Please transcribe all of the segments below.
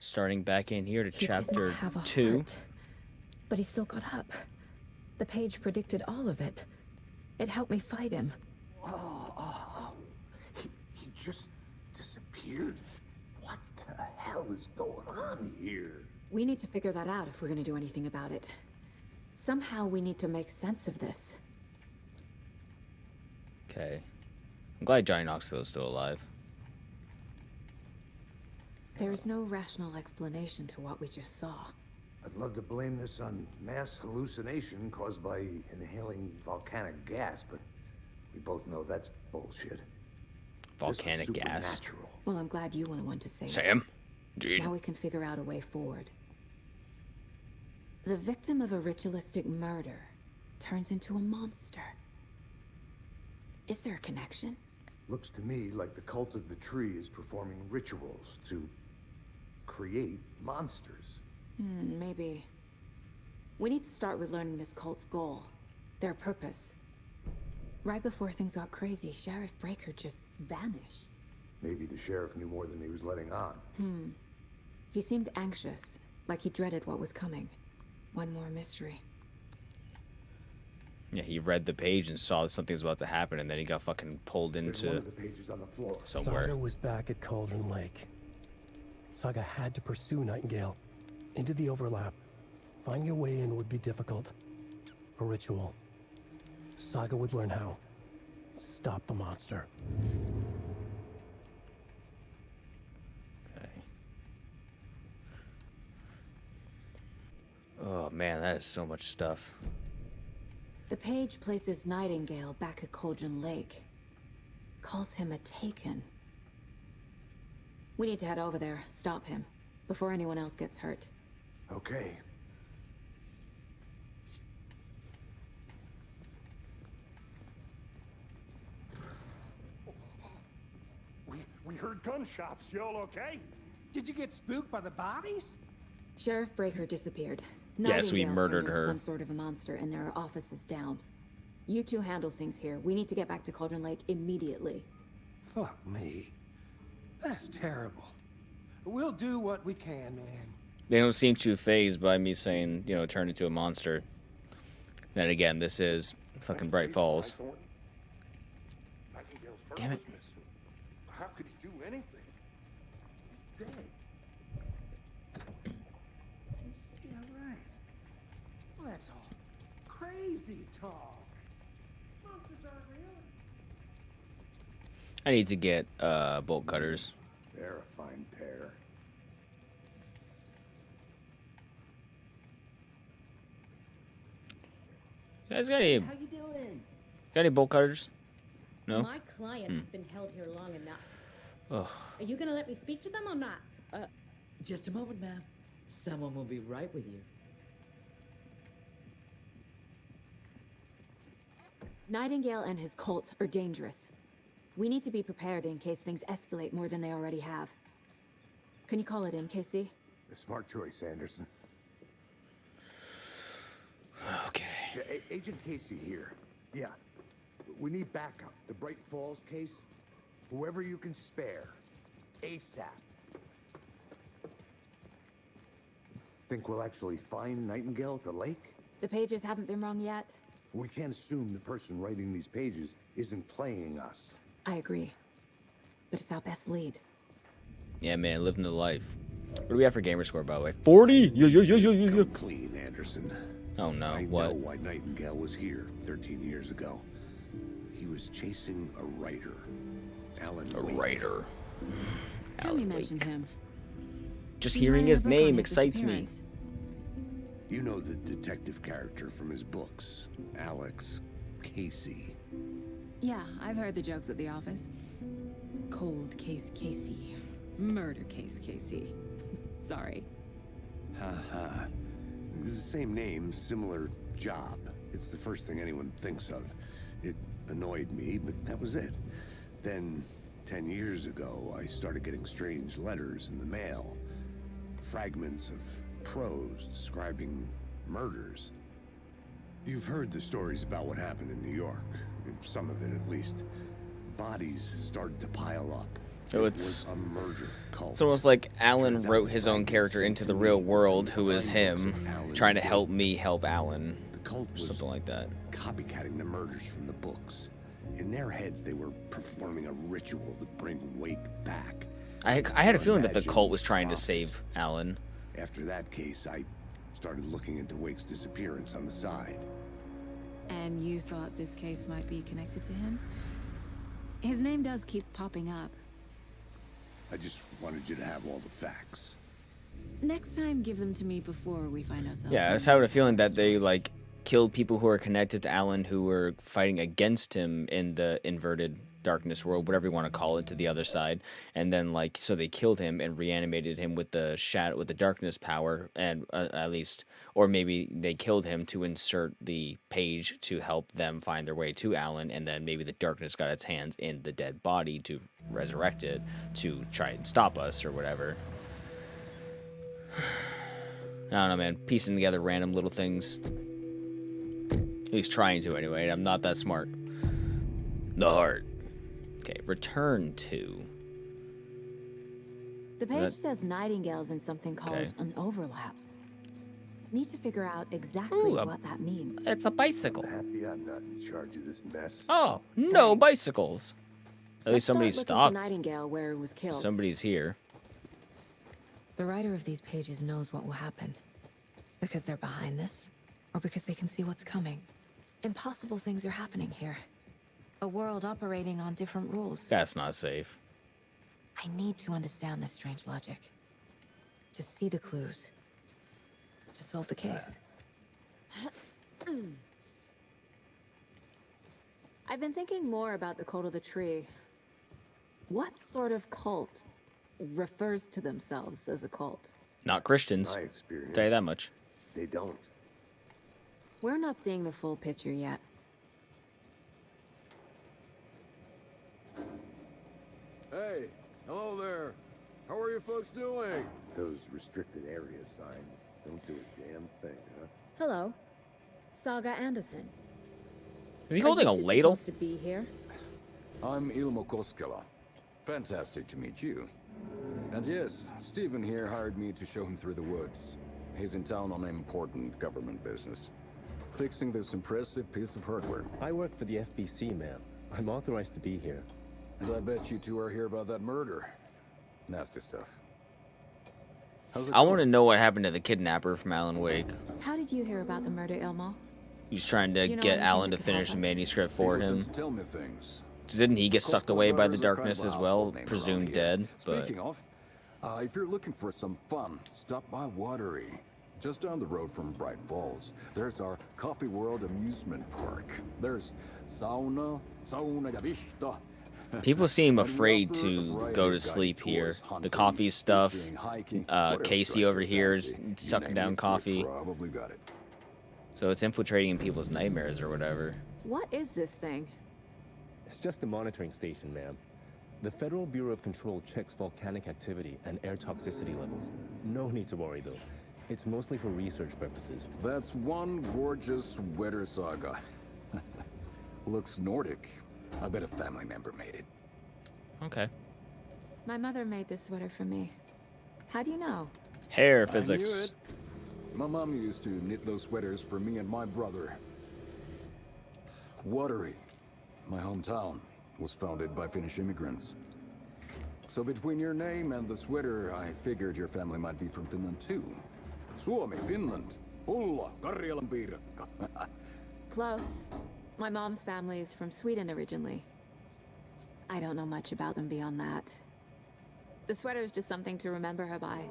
Starting back in here to He chapter didn't have a 2. heart, but he still got up. The page predicted all of it. It helped me fight him. He just disappeared? What the hell is going on here? We need to figure that out if we're going to do anything about it. Somehow we need to make sense of this. Okay. I'm glad Johnny Knoxville is still alive. There's no rational explanation to what we just saw. I'd love to blame this on mass hallucination caused by inhaling volcanic gas, but we both know that's bullshit. Volcanic This was gas. supernatural. Well, I'm glad you were the one to say it. Sam? Dude. Now we can figure out a way forward. The victim of a ritualistic murder turns into a monster. Is there a connection? Looks to me like the cult of the tree is performing rituals to create monsters. Maybe. We need to start with learning this cult's goal. Their purpose. Right before things got crazy, Sheriff Breaker just vanished. Maybe the sheriff knew more than he was letting on. He seemed anxious, like he dreaded what was coming. One more mystery. Yeah, he read the page and saw something was about to happen, and then he got fucking pulled There's one into of the pages on the floor. somewhere. Saga was back at Cauldron Lake. Saga had to pursue Nightingale into the overlap. Finding a way in would be difficult. A ritual. Saga would learn how. Stop the monster. Okay. Oh man, that is so much stuff. The page places Nightingale back at Cauldron Lake. Calls him a Taken. We need to head over there, stop him, before anyone else gets hurt. Okay. We heard gunshots. Y'all okay? Did you get spooked by the bodies? Sheriff Breaker disappeared. Yes, we Nightingale murdered turned into her. Some sort of a monster, and there are offices down. You two handle things here. We need to get back to Cauldron Lake immediately. Fuck me. That's terrible. We'll do what we can, man. They don't seem too phased by me saying, you know, turn into a monster. Then again, this is fucking Bright Falls. Damn it. How could he do anything? He's dead. Yeah, right. Well, that's all crazy talk. Monsters aren't real. I need to get bolt cutters. They're a fine pair. You guys got any How you doing? bolt cutters? No? My client has been held here long enough. Oh, Are you gonna let me speak to them or not? Just a moment, ma'am. Someone will be right with you. Nightingale and his cult are dangerous. We need to be prepared in case things escalate more than they already have. Can you call it in, KC? A smart choice, Anderson. okay. Yeah, Agent Casey here. Yeah. We need backup. The Bright Falls case. Whoever you can spare. ASAP. Think we'll actually find Nightingale at the lake? The pages haven't been wrong yet. We can't assume the person writing these pages isn't playing us. I agree. But it's our best lead. Yeah, man, living the life. What do we have for gamer score, by the way? 40? Yeah. Come clean, Anderson. Oh no, I what? know why Nightingale was here 13 years ago. He was chasing a writer. Alan A Wake. writer. Tell me mention him. Just Did you hearing write a his book on name his excites me. disappearance? You know the detective character from his books, Alex Casey. Yeah, I've heard the jokes at the office. Cold case Casey. Murder case Casey. Sorry. Ha. It's the same name, similar job. It's the first thing anyone thinks of. It annoyed me, but that was it. Then, 10 years ago, I started getting strange letters in the mail. Fragments of prose describing murders. You've heard the stories about what happened in New York. Some of it, at least. Bodies started to pile up. So It was a murder cult. It's almost like Alan Turns out wrote his own Franklin's character into the real world, who is him, trying to help me help Alan. The cult was Something like that. copycatting the murders from the books. In their heads, they were performing a ritual to bring Wake back. I had a feeling that the Imagine cult was trying to profits. save Alan. After that case, I started looking into Wake's disappearance on the side. And you thought this case might be connected to him? His name does keep popping up. I just wanted you to have all the facts. Next time, give them to me before we find ourselves. Yeah, I was in- having a feeling that they like killed people who are connected to Alan, who were fighting against him in the inverted darkness world, whatever you want to call it, to the other side. And then like, so they killed him and reanimated him with the shadow, with the darkness power, and at least, or maybe they killed him to insert the page to help them find their way to Alan, and then maybe the darkness got its hands in the dead body to resurrect it to try and stop us or whatever. I don't know, man. Piecing together random little things. At least trying to, anyway. I'm not that smart. The heart. Okay, return to. The page That- says Nightingale's in something called Okay. an overlap. Need to figure out exactly Ooh, what that means. It's a bicycle. Happy I'm not in charge of this mess. Oh, no bicycles. At least Let's somebody start looking stopped. for Nightingale where he was killed. Somebody's here. The writer of these pages knows what will happen. Because they're behind this, or because they can see what's coming. Impossible things are happening here. A world operating on different rules. That's not safe. I need to understand this strange logic. To see the clues. To solve the case. I've been thinking more about the cult of the tree. What sort of cult refers to themselves as a cult? Not Christians. My experience, Tell you that much. they don't. We're not seeing the full picture yet. Hey, hello there. How are you folks doing? Those restricted area signs don't do a damn thing, huh? Hello. Saga Anderson. Is he holding a Are you two ladle? supposed to be here? I'm Ilmo Koskela. Fantastic to meet you. And yes, Stephen here hired me to show him through the woods. He's in town on important government business. Fixing this impressive piece of hardware. I work for the FBC, ma'am. I'm authorized to be here. And I bet you two are here about that murder. Nasty stuff. How's it I want to going? know what happened to the kidnapper from Alan Wake. How did you hear about the murder, Ilmo? He's trying to You know get anything Alan that to could help finish the us? manuscript for People tend him. to tell me things. Didn't he get sucked away by the Coastal Guard is a darkness kind as of well? household name Presumed around here. dead, but Speaking of, if you're looking for some fun, stop by Watery. Just down the road from Bright Falls, there's our Coffee World amusement park. There's sauna de vista. people seem And we afraid offer a to variety go to of sleep guided here. tours, The hunting, coffee stuff, fishing, hiking, whatever Casey strikes over your here is fancy. You sucking name down it, we coffee. Probably got it. So it's infiltrating in people's nightmares or whatever. What is this thing? It's just a monitoring station, ma'am. The Federal Bureau of Control checks volcanic activity and air toxicity levels. No need to worry, though. It's mostly for research purposes. That's one gorgeous sweater saga. Looks Nordic. I bet a family member made it. Okay. My mother made this sweater for me. How do you know? Hair I knew physics. it. My mom used to knit those sweaters for me and my brother. Watery, my hometown, was founded by Finnish immigrants. So between your name and the sweater, I figured your family might be from Finland too. Suomi, Finland. Ulla, Karjalan piirakka. Close. My mom's family is from Sweden originally. I don't know much about them beyond that. The sweater is just something to remember her by.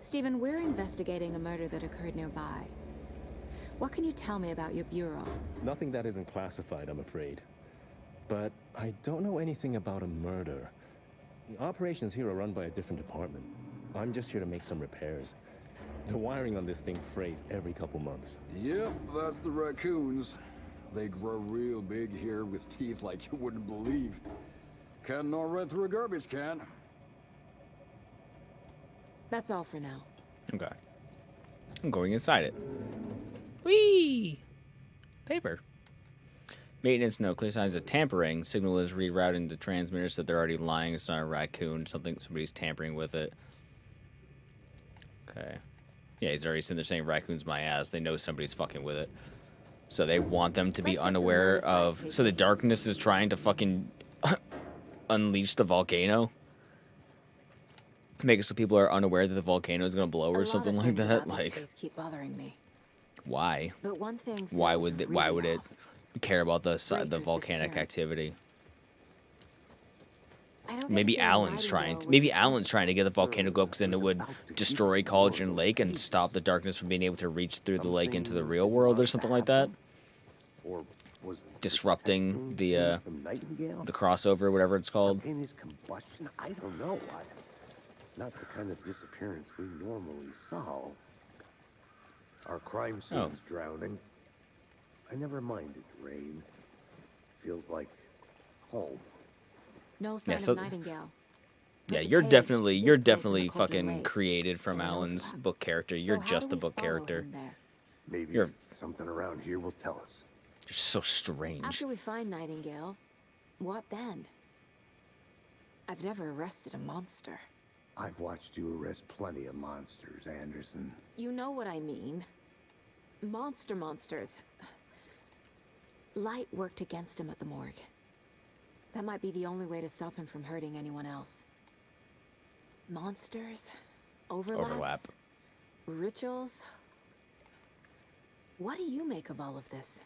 Stephen, we're investigating a murder that occurred nearby. What can you tell me about your bureau? Nothing that isn't classified, I'm afraid. But I don't know anything about a murder. The operations here are run by a different department. I'm just here to make some repairs. The wiring on this thing frays every couple months. Yep, that's the raccoons. They grow real big here with teeth like you wouldn't believe. Can gnaw right through a garbage can. That's all for now. Okay. I'm going inside it. Whee! Paper. Maintenance note. Clear signs of tampering. Signal is rerouting the transmitter so they're already lying. It's not a raccoon. Somebody's tampering with it. Okay. Yeah, he's already sitting there saying raccoon's my ass. They know somebody's fucking with it. So they want them to be unaware of... So the darkness is trying to fucking unleash the volcano? Make it so people are unaware that the volcano is going to blow or something like that? Like, keep bothering me. why? But one thing Why would really it care about the volcanic activity? Maybe Alan's trying to get the volcano to go up because then it would destroy Cauldron Lake and stop the darkness from being able to reach through the lake into the real world or something like that. Or was Disrupting the Nightingale? crossover, whatever it's called. Spontaneous combustion? I don't know. Not the kind of disappearance we normally solve. Our crime scene's drowning. I never minded rain. Feels like home. No sign of Nightingale. Yeah, you're definitely fucking created from Alan's book character. You're just the book character. Maybe something around here will tell us. You're so strange. After we find Nightingale, what then? I've never arrested a monster. I've watched you arrest plenty of monsters, Anderson. You know what I mean. Monsters. Light worked against him at the morgue. That might be the only way to stop him from hurting anyone else. Monsters? Overlap. Rituals? What do you make of all of this?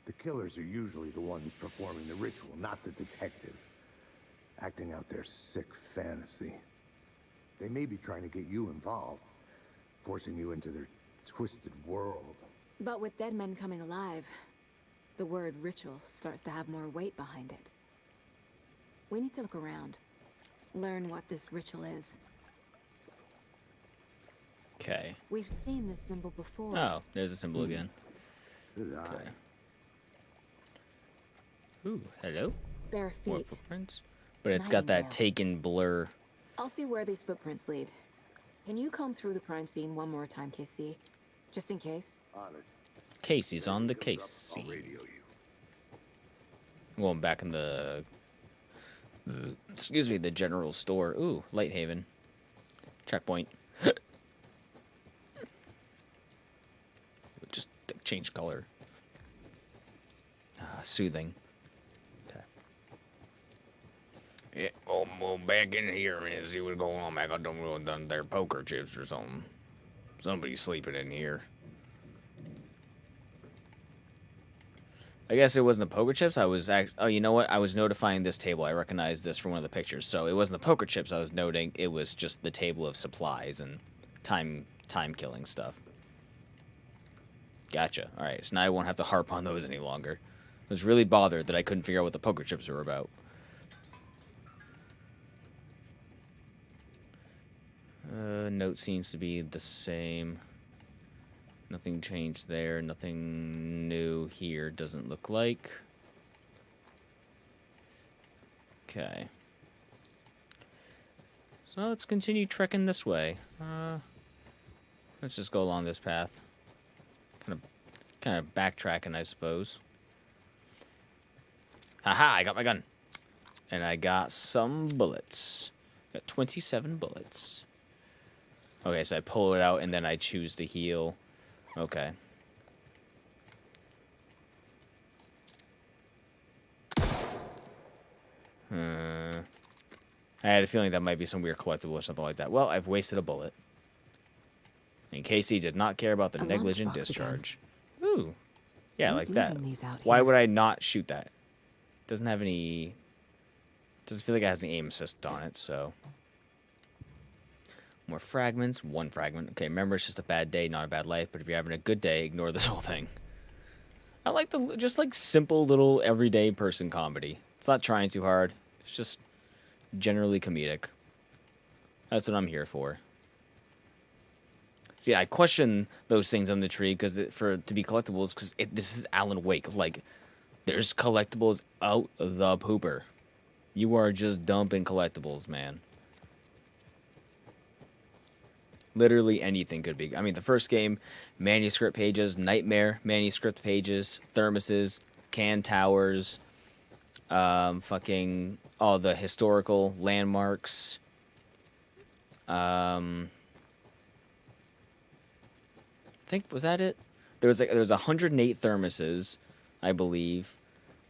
The killers are usually the ones performing the ritual, not the detective. Acting out their sick fantasy. They may be trying to get you involved, forcing you into their twisted world. But with dead men coming alive, the word ritual starts to have more weight behind it. We need to look around. Learn what this ritual is. Okay. We've seen this symbol before. Oh, there's a symbol again. Okay. Ooh, hello? Bare More feet. footprints? But it's got that taken blur. I'll see where these footprints lead. Can you comb through the crime scene one more time, KC? Just in case? On it. Casey's on the case. I'll radio you. Going back in the the general store. Ooh, Lighthaven. Checkpoint. Just change color. Soothing. Okay. Yeah, well, back in here and see what's going on. I got done their poker chips or something. Somebody's sleeping in here. I guess it wasn't the poker chips. Oh, you know what? I was notifying this table. I recognized this from one of the pictures. So it wasn't the poker chips I was noting. It was just the table of supplies and time killing stuff. Gotcha. All right. So now I won't have to harp on those any longer. I was really bothered that I couldn't figure out what the poker chips were about. Note seems to be the same. Nothing changed there. Nothing new here. Doesn't look like. Okay. So let's continue trekking this way. Let's just go along this path. Kind of backtracking, I suppose. Haha! I got my gun, and I got some bullets. Got 27 bullets. Okay, so I pull it out and then I choose to heal. Okay. I had a feeling that might be some weird collectible or something like that. Well, I've wasted a bullet. And Casey did not care about the negligent discharge. Ooh. Yeah, like that. Why would I not shoot that? Doesn't have any... Doesn't feel like it has any aim assist on it, so... More fragments. One fragment. Okay, remember, it's just a bad day, not a bad life. But if you're having a good day, ignore this whole thing. I like the just like simple little everyday person comedy. It's not trying too hard. It's just generally comedic. That's what I'm here for. See, I question those things on the tree because to be collectibles, because this is Alan Wake. Like, there's collectibles out the pooper. You are just dumping collectibles, man. Literally anything could be. I mean, the first game, manuscript pages, nightmare manuscript pages, thermoses, can towers, fucking all the historical landmarks. I think, was that it? There was 108 thermoses, I believe.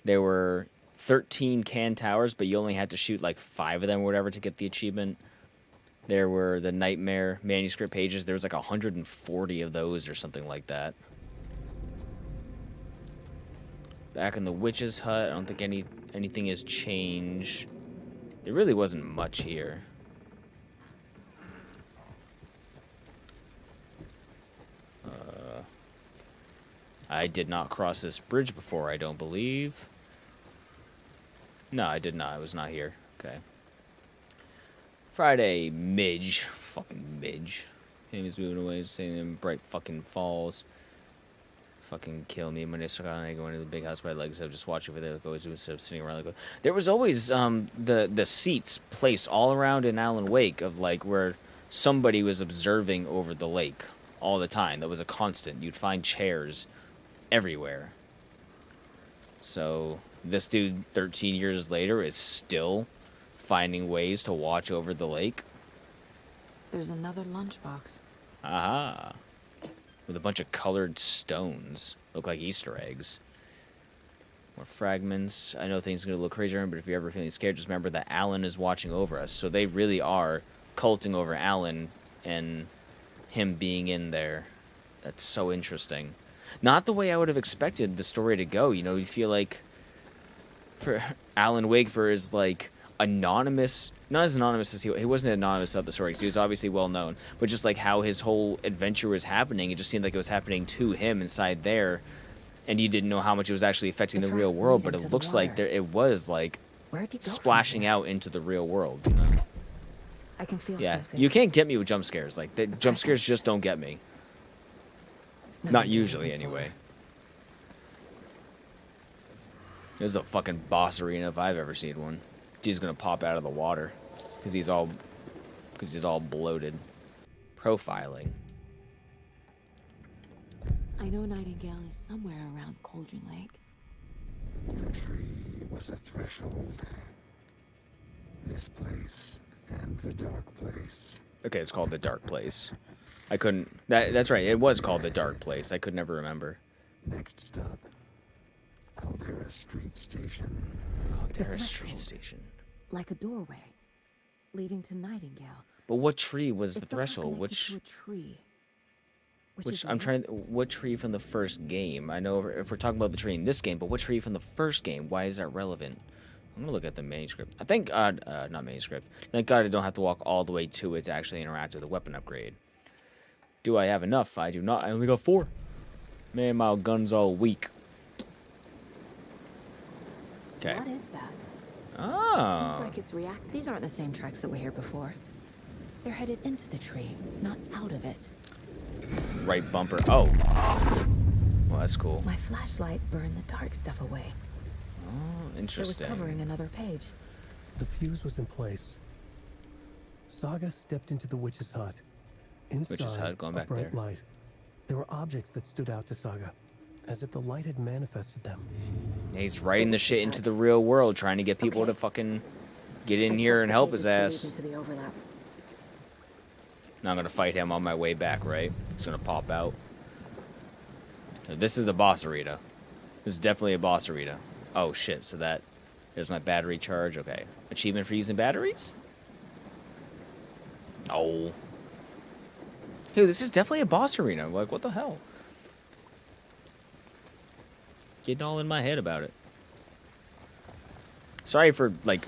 There were 13 can towers, but you only had to shoot like 5 of them or whatever to get the achievement. There were the nightmare manuscript pages. There was like 140 of those or something like that. Back in the witch's hut, I don't think anything has changed. There really wasn't much here. I did not cross this bridge before, I don't believe. No, I did not. I was not here. Okay. Friday, Midge. Fucking Midge. Him is moving away, saying in Bright fucking Falls. Fucking kill me. When I struck out, I go into the big house by legs. I was just watching over there, like always, instead of sitting around. Like, there was always the seats placed all around in Alan Wake of like where somebody was observing over the lake all the time. That was a constant. You'd find chairs everywhere. So this dude, 13 years later, is still finding ways to watch over the lake. There's another lunchbox. Aha. With a bunch of colored stones. Look like Easter eggs. More fragments. I know things are going to look crazy, but if you're ever feeling scared, just remember that Alan is watching over us. So they really are culting over Alan and him being in there. That's so interesting. Not the way I would have expected the story to go. You know, you feel like for Alan Wake, for his like anonymous, not as anonymous as he wasn't anonymous about the story because he was obviously well known, but just like how his whole adventure was happening, it just seemed like it was happening to him inside there, and you didn't know how much it was actually affecting the real world. But it looks like it was like splashing out into the real world. You know? I can feel Yeah, something. you can't get me with jump scares. Like the jump scares just don't get me. Not usually, anyway. This is a fucking boss arena if I've ever seen one. He's gonna pop out of the water because he's all bloated. Profiling. I know Nightingale is somewhere around Cauldron Lake. The tree was a threshold. This place and the dark place. Okay, it's called the Dark Place. I couldn't. That's right. It was called the Dark Place. I could never remember. Next stop, Caldera Street Station. Caldera Street Station. Like a doorway leading to Nightingale. But what tree was the It's somehow threshold? connected Which to a tree. Which I'm trying. What tree from the first game? I know if we're talking about the tree in this game, but what tree from the first game? Why is that relevant? I'm gonna look at the manuscript. I thank God, not manuscript. Thank God I don't have to walk all the way to it to actually interact with the weapon upgrade. Do I have enough? I do not. I only got 4. Man, my gun's all weak. Okay. What is that? Oh. Seems like it's react. These aren't the same tracks that were here before. They're headed into the tree, not out of it. Right bumper. Oh. Well, that's cool. My flashlight burned the dark stuff away. Oh, It interesting. was covering another page. The fuse was in place. Saga stepped into the witch's hut. Inside, Witch's hut, going a back bright there. light. There were objects that stood out to Saga, as if the light had manifested them. He's writing the shit into the real world, trying to get people to fucking get in here and help his ass. Into the overlap. Now I'm gonna fight him on my way back, right? It's gonna pop out. Now, this is a boss arena. This is definitely a boss arena. Oh shit, so there's my battery charge. Okay. Achievement for using batteries? Oh. Dude, this is definitely a boss arena. Like, what the hell? Getting all in my head about it. Sorry for, like,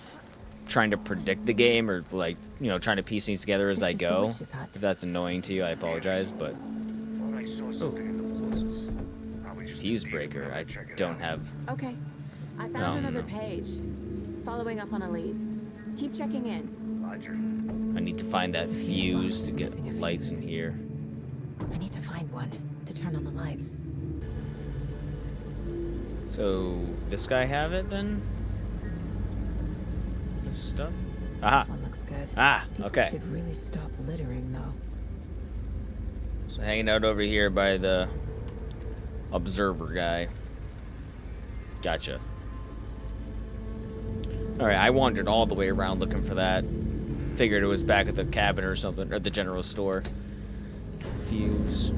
trying to predict the game or, like, you know, trying to piece things together as I go. If that's annoying to you, I apologize, but... Oh. Fuse breaker. I don't have... Okay. I found No, another no. page. Following up on a lead. Keep checking in. I need to find that fuse to get lights in here. I need to find one to turn on the lights. So, this guy have it then? This stuff? Aha! This one looks good. Ah, People okay. should really stop littering, though. So hanging out over here by the observer guy. Gotcha. Alright, I wandered all the way around looking for that. Figured it was back at the cabin or something, or the general store. Fuse.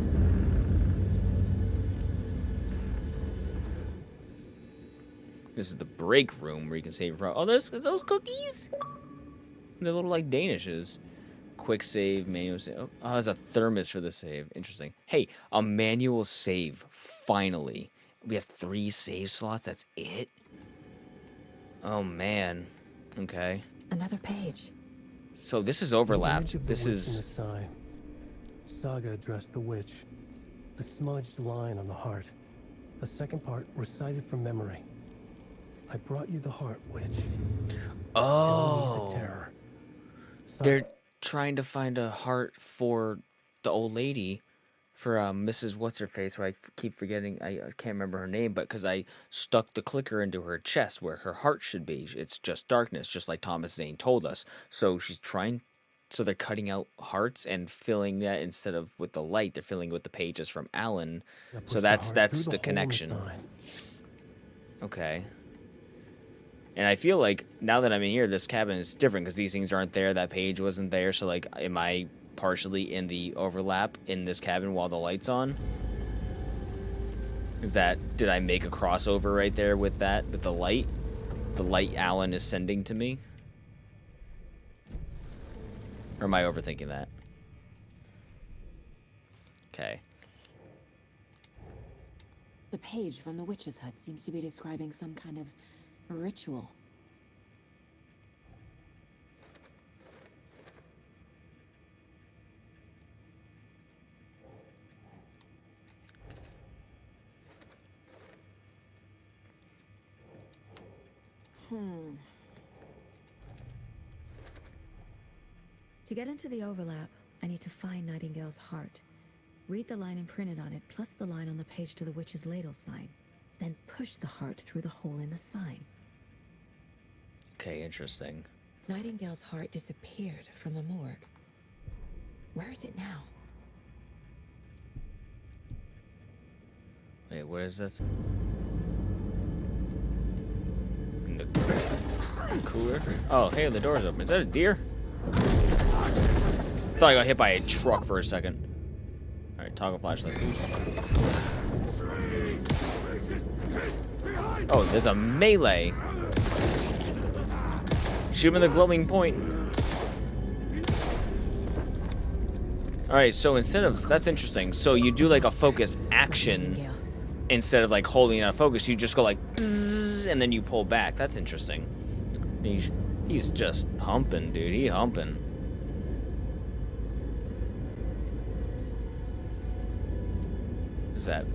This is the break room where you can save. Oh, there's those cookies? They're little, like, Danishes. Quick save, manual save. Oh, there's a thermos for the save. Interesting. Hey, a manual save. Finally. We have 3 save slots. That's it? Oh, man. Okay. Another page. So this is The image overlapped. of the This witch is... in the sign. Saga addressed the witch. The smudged line on the heart. The second part recited from memory. I brought you the heart, witch. Oh. The terror. They're trying to find a heart for the old lady, for Mrs. What's-Her-Face, who I keep forgetting. I can't remember her name, but because I stuck the clicker into her chest where her heart should be. It's just darkness, just like Thomas Zane told us. So she's trying... So they're cutting out hearts and filling that instead of with the light, they're filling with the pages from Alan. So that's the connection. Okay. And I feel like now that I'm in here, this cabin is different because these things aren't there. That page wasn't there. So, like, am I partially in the overlap in this cabin while the light's on? Did I make a crossover right there with that, with the light? The light Alan is sending to me? Or am I overthinking that? Okay. The page from the witch's hut seems to be describing some kind of ritual. To get into the overlap, I need to find Nightingale's heart. Read the line imprinted on it, plus the line on the page to the witch's ladle sign. Then push the heart through the hole in the sign. Okay, interesting. Nightingale's heart disappeared from the morgue. Where is it now? Wait, where is this? In the cooler? Oh, hey, the door's open. Is that a deer? Thought I got hit by a truck for a second. Alright, toggle flashlight, please. Oh, there's a melee. Shoot him in the glowing point. Alright, so instead of... That's interesting. So you do like a focus action instead of like holding out focus. You just go like... Bzzz, and then you pull back. That's interesting. He's just humping, dude. He humping. What's that?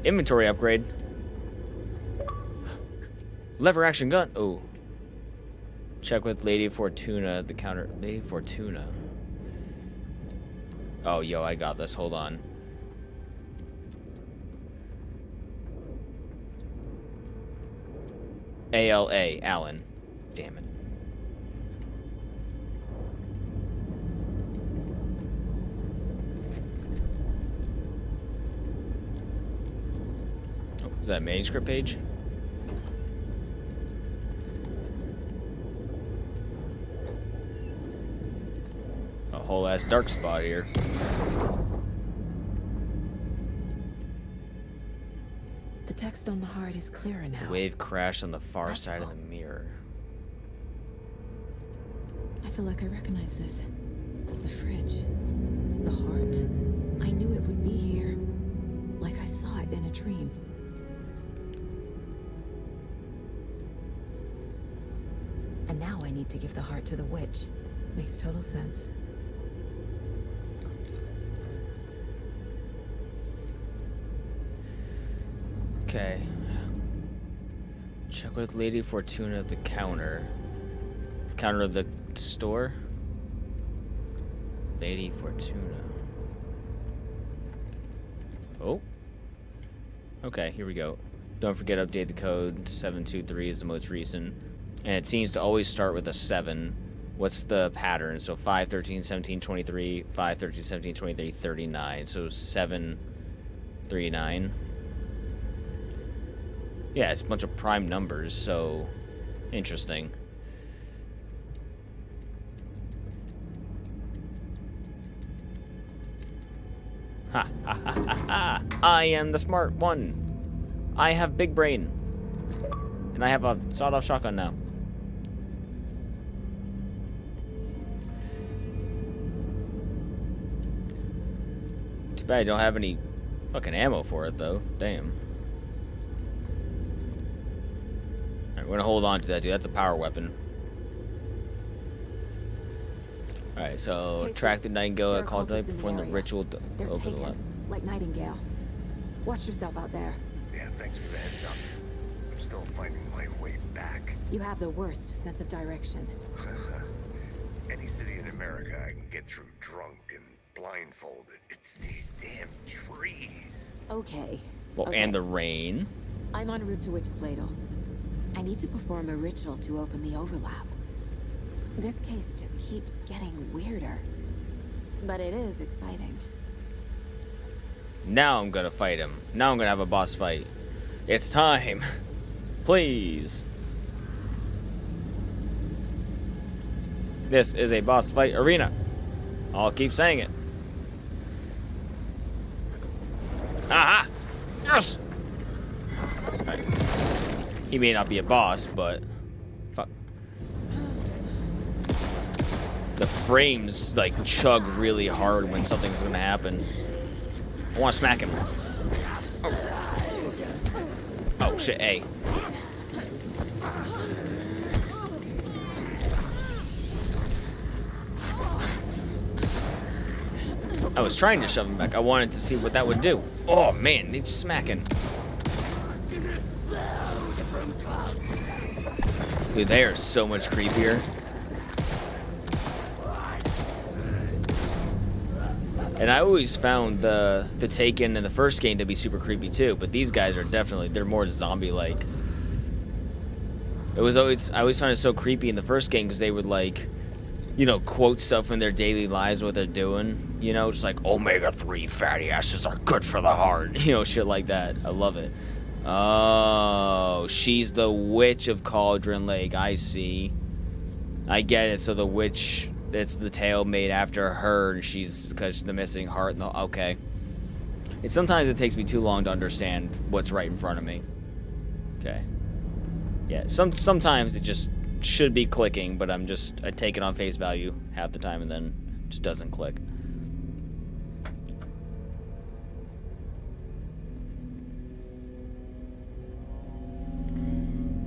Inventory upgrade. Lever action gun. Oh. Check with Lady Fortuna, the counter. Lady Fortuna. Oh, yo, I got this. Hold on. ALA, Alan. Damn it. Oh, is that a manuscript page? A whole ass dark spot here. The text on the heart is clearer now. The wave crashed on the far side of the mirror. I feel like I recognize this. The fridge. The heart. I knew it would be here. Like I saw it in a dream. And now I need to give the heart to the witch. Makes total sense. Okay. Check with Lady Fortuna at the counter. The counter of the store? Lady Fortuna. Oh. Okay, here we go. Don't forget to update the code. 723 is the most recent. And it seems to always start with a 7. What's the pattern? So 5, 13, 17, 23, 5, 13, 17, 23, 39. So 7, 3, 9. Yeah, it's a bunch of prime numbers, so interesting. Ha ha ha ha ha! I am the smart one. I have big brain. And I have a sawed-off shotgun now. Too bad I don't have any fucking ammo for it, though. Damn. Alright, we're gonna hold on to that, dude. That's a power weapon. Alright, so track the Nightingale at Call Night perform the ritual to They're open the taken, lab. like Nightingale. Watch yourself out there. Yeah, thanks for the heads up. I'm still finding my way back. You have the worst sense of direction. Any city in America I can get through drunk and blindfolded. It's these damn trees. Okay. Well, okay. and the rain. I'm en route to Witch's Ladle. I need to perform a ritual to open the overlap. This case just keeps getting weirder. But it is exciting. Now I'm gonna fight him. Now I'm gonna have a boss fight. It's time. Please. This is a boss fight arena. I'll keep saying it. Aha! Yes! Right. He may not be a boss, but... Fuck. The frames, like, chug really hard when something's gonna happen. I want to smack him. Oh, shit, A. I was trying to shove him back. I wanted to see what that would do. Oh, man, he's smacking. Dude, they are so much creepier. And I always found the Taken in the first game to be super creepy too, but these guys are definitely, they're more zombie-like. I always found it so creepy in the first game because they would, like, you know, quote stuff in their daily lives, what they're doing, you know, just like omega-3 fatty acids are good for the heart, you know, shit like that. I love it. Oh, she's the witch of Cauldron Lake. I see. I get it. So the witch, it's the tale made after her, and she's because the missing heart. And the, okay. Sometimes it takes me too long to understand what's right in front of me. Okay. Yeah. Sometimes it just should be clicking, but I take it on face value half the time, and then it just doesn't click.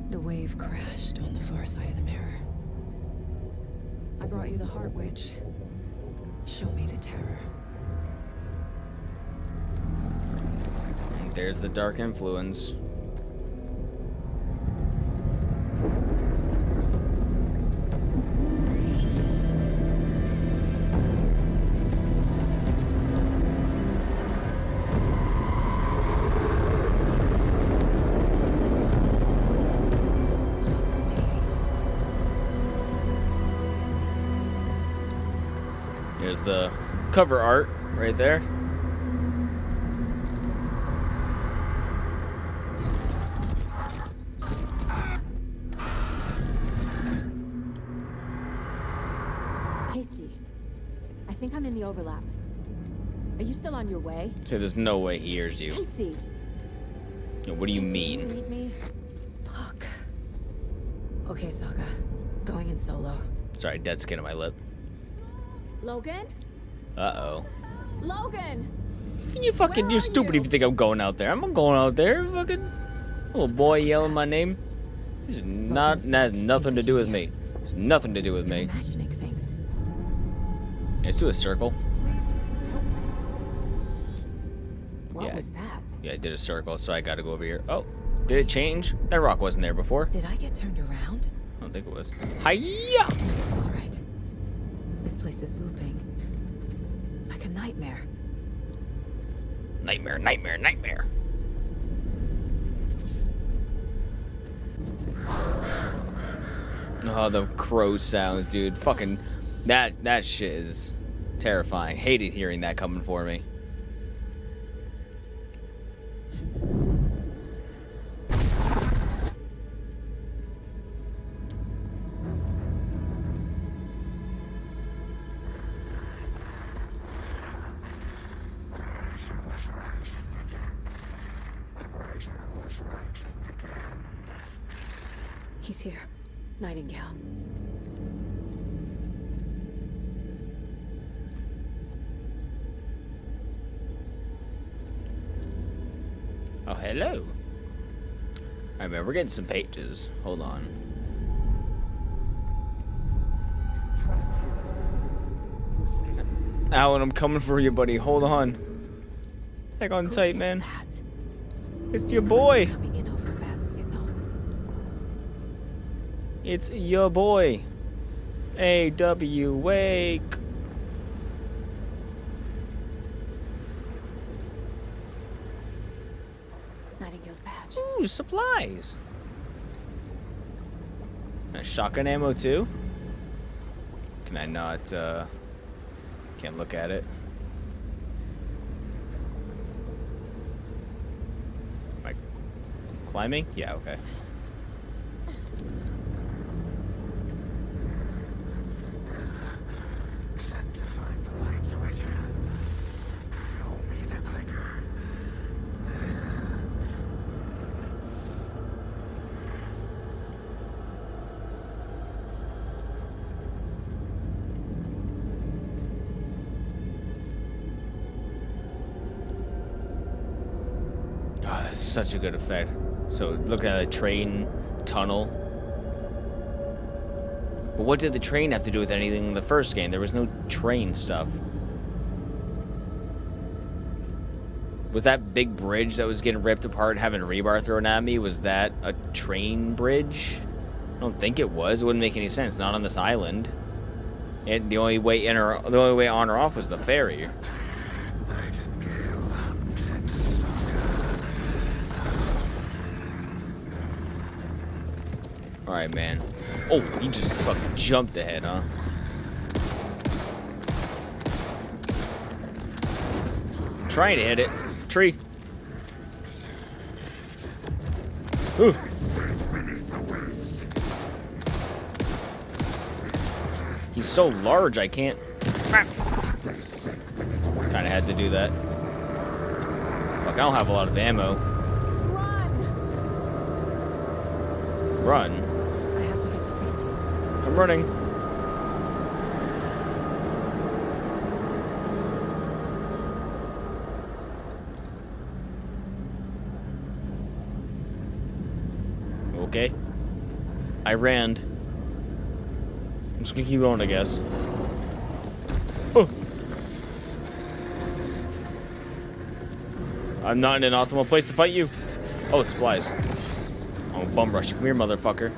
The wave crashed on the far side of the mirror. I brought you the Heart Witch. Show me the terror. There's the dark influence. There's the cover art right there. Casey, I think I'm in the overlap. Are you still on your way? So there's no way he hears you. Casey! What do you Casey, mean? Can you read me? Fuck. Okay, Saga. Going in solo. Sorry, dead skin on my lip. Logan? Uh-oh. Logan! You're stupid if you think I'm going out there. I'm not going out there. Fucking little boy yelling my name. That has nothing to do with me. It's nothing to do with me. Imagining things. Let's do a circle. What was that? Yeah, I did a circle, so I gotta go over here. Oh, did it change? That rock wasn't there before. Did I get turned around? I don't think it was. Hiya! This is right. This place is looping. Like a nightmare. Nightmare, nightmare, nightmare. Oh, the crow sounds, dude. Fucking, that shit is terrifying. Hated hearing that coming for me. He's here. Nightingale. Oh, hello. Alright, man, we're getting some pages. Hold on. Alan, I'm coming for you, buddy. Hold on. Hang on tight, man. It's your boy. Coming in over a bad signal. It's your boy. A.W. Wake. Nightingale's badge. Ooh, supplies. Shotgun ammo too? Can I not, can't look at it. Am I climbing? Yeah, okay. Oh, that's such a good effect. So looking at the train tunnel. But what did the train have to do with anything in the first game? There was no train stuff. Was that big bridge that was getting ripped apart having rebar thrown at me, was that a train bridge? I don't think it was. It wouldn't make any sense. Not on this island. The only way in or the only way on or off was the ferry. Alright, man. Oh, he just fucking jumped ahead, huh? Trying to hit it. Tree. Ooh. He's so large, I can't. Kinda had to do that. Fuck, I don't have a lot of ammo. Run? I have to get to safety. I'm running. Okay. I ran. I'm just gonna keep going, I guess. Oh. I'm not in an optimal place to fight you. Oh, supplies. Oh, bum rush. Come here, motherfucker.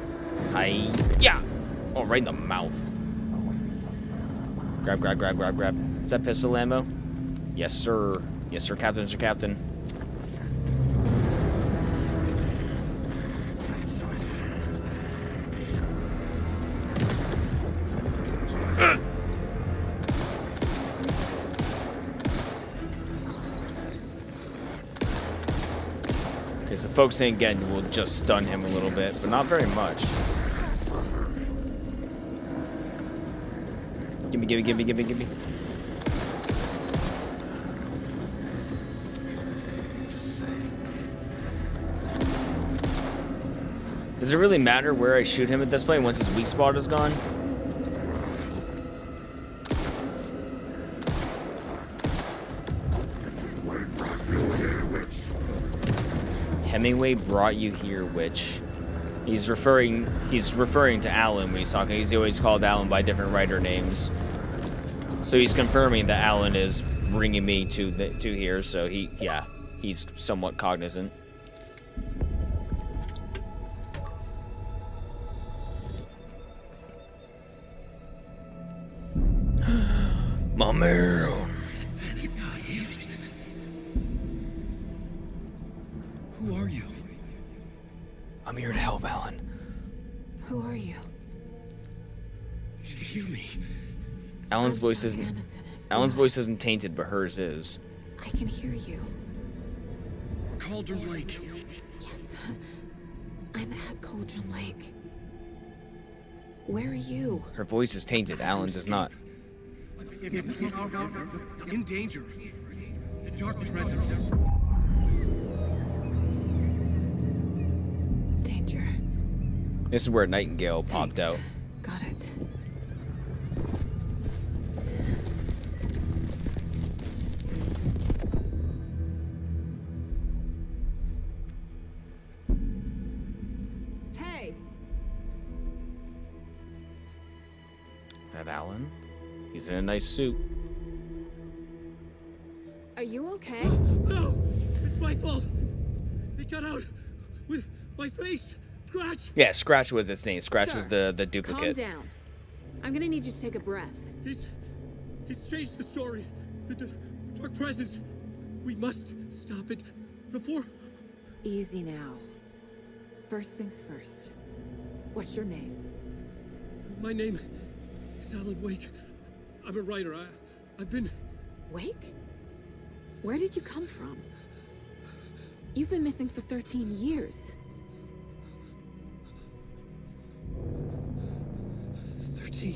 Hi-ya! Oh, right in the mouth. Grab, grab, grab, grab, grab. Is that pistol ammo? Yes, sir. Yes, sir, Captain, Mr. Captain. Okay, so focusing again will just stun him a little bit, but not very much. Gimme, gimme, gimme, gimme, gimme. Does it really matter where I shoot him at this point once his weak spot is gone? Hemingway brought you here, witch. He's referring to Alan when he's talking. He's always called Alan by different writer names. So he's confirming that Alan is bringing me to here. So he's somewhat cognizant. My man. Who are you? I'm here to help, Alan. Who are you? Hear me. Alan's voice isn't tainted, but hers is. I can hear you. Cauldron Lake. Yes. I'm at Cauldron Lake. Where are you? Her voice is tainted. Alan's is not. In danger. The dark presence. Danger. This is where Nightingale popped Thanks. out. Got it. Hey! Is that Alan? He's in a nice suit. Are you okay? No! It's my fault! It got out with my face! Scratch! Yeah, Scratch was its name. Scratch was Sir, the duplicate. Calm down. I'm gonna need you to take a breath. He's changed the story. The dark presence. We must stop it before... Easy now. First things first. What's your name? My name is Alan Wake. I'm a writer. I've been... Wake? Where did you come from? You've been missing for 13 years. 13.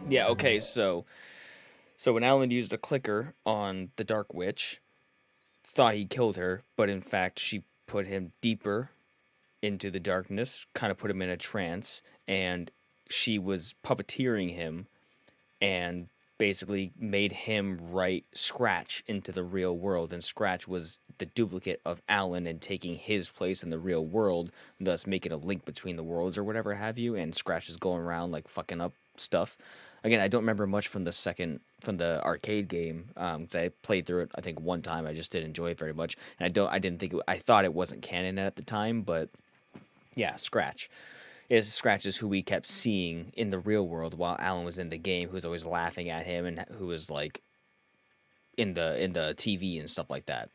Yeah, okay, so when Alan used a clicker on the Dark Witch, thought he killed her, but in fact she put him deeper into the darkness, kind of put him in a trance, and she was puppeteering him and basically made him write Scratch into the real world, and Scratch was the duplicate of Alan and taking his place in the real world, thus making a link between the worlds or whatever have you, and Scratch is going around like fucking up stuff. Again, I don't remember much from the arcade game, 'cause I played through it I think one time. I just didn't enjoy it very much, and I thought it wasn't canon at the time, but yeah, Scratch is who we kept seeing in the real world while Alan was in the game, who was always laughing at him and who was like in the TV and stuff like that.